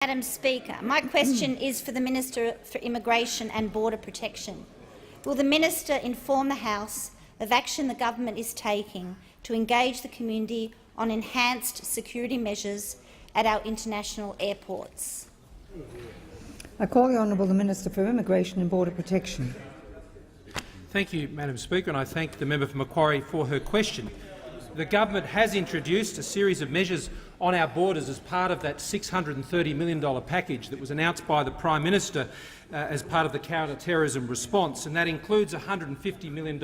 Madam Speaker, my question is for the Minister for Immigration and Border Protection. Will the Minister inform the House of action the government is taking to engage the community on enhanced security measures at our international airports? I call the Honourable Minister for Immigration and Border Protection. Thank you, Madam Speaker, and I thank the member for Macquarie for her question. The government has introduced a series of measures on our borders as part of that $630 million package that was announced by the Prime Minister as part of the counter-terrorism response, and that includes $150 million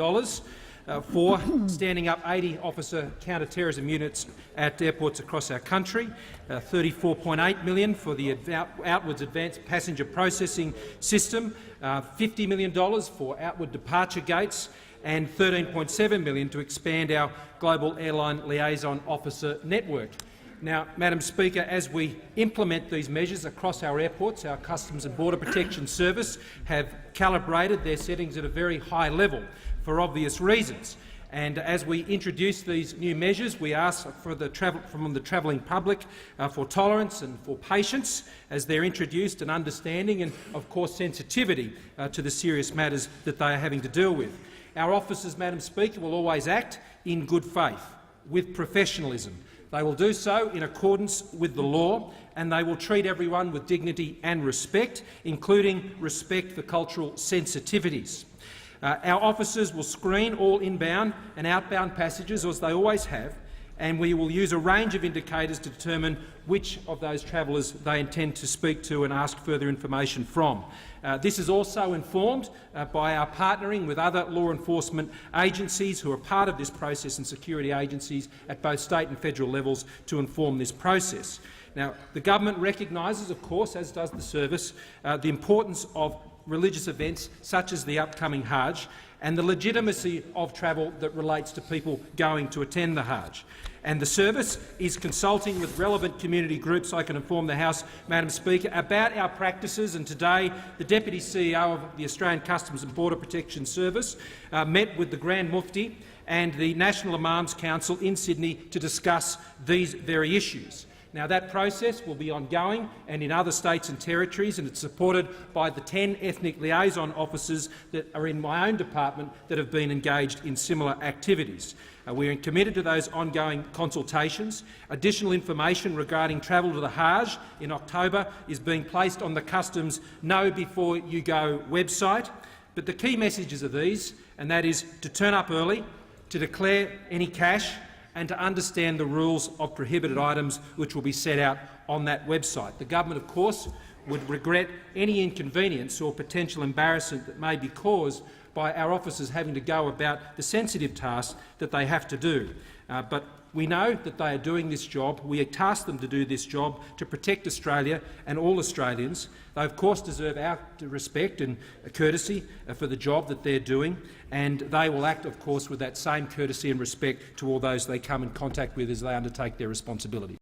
for standing up 80 officer counter-terrorism units at airports across our country, $34.8 million for the outwards advanced passenger processing system, $50 million for outward departure gates, and $13.7 million to expand our global airline liaison officer network. Now, Madam Speaker, as we implement these measures across our airports, our Customs and Border Protection Service have calibrated their settings at a very high level for obvious reasons. And as we introduce these new measures, we ask for from the travelling public for tolerance and for patience as they're introduced, and understanding and, of course, sensitivity to the serious matters that they are having to deal with. Our officers, Madam Speaker, will always act in good faith, with professionalism. They will do so in accordance with the law, and they will treat everyone with dignity and respect, including respect for cultural sensitivities. Our officers will screen all inbound and outbound passengers, as they always have, and we will use a range of indicators to determine which of those travellers they intend to speak to and ask further information from. This is also informed by our partnering with other law enforcement agencies who are part of this process, and security agencies at both state and federal levels, to inform this process. Now, the government recognises, of course, as does the service, the importance of religious events such as the upcoming Hajj and the legitimacy of travel that relates to people going to attend the Hajj. And the service is consulting with relevant community groups, I can inform the House, Madam Speaker, about our practices. And today the Deputy CEO of the Australian Customs and Border Protection Service met with the Grand Mufti and the National Imams Council in Sydney to discuss these very issues. Now, that process will be ongoing and in other states and territories, and it's supported by the 10 ethnic liaison officers that are in my own department that have been engaged in similar activities. We are committed to those ongoing consultations. Additional information regarding travel to the Hajj in October is being placed on the Customs Know Before You Go website. But the key messages are these, and that is to turn up early, to declare any cash, and to understand the rules of prohibited items which will be set out on that website. The government, of course, would regret any inconvenience or potential embarrassment that may be caused by our officers having to go about the sensitive tasks that they have to do. But we know that they are doing this job. We have tasked them to do this job to protect Australia and all Australians. They, of course, deserve our respect and courtesy for the job that they're doing, and they will act, of course, with that same courtesy and respect to all those they come in contact with as they undertake their responsibility.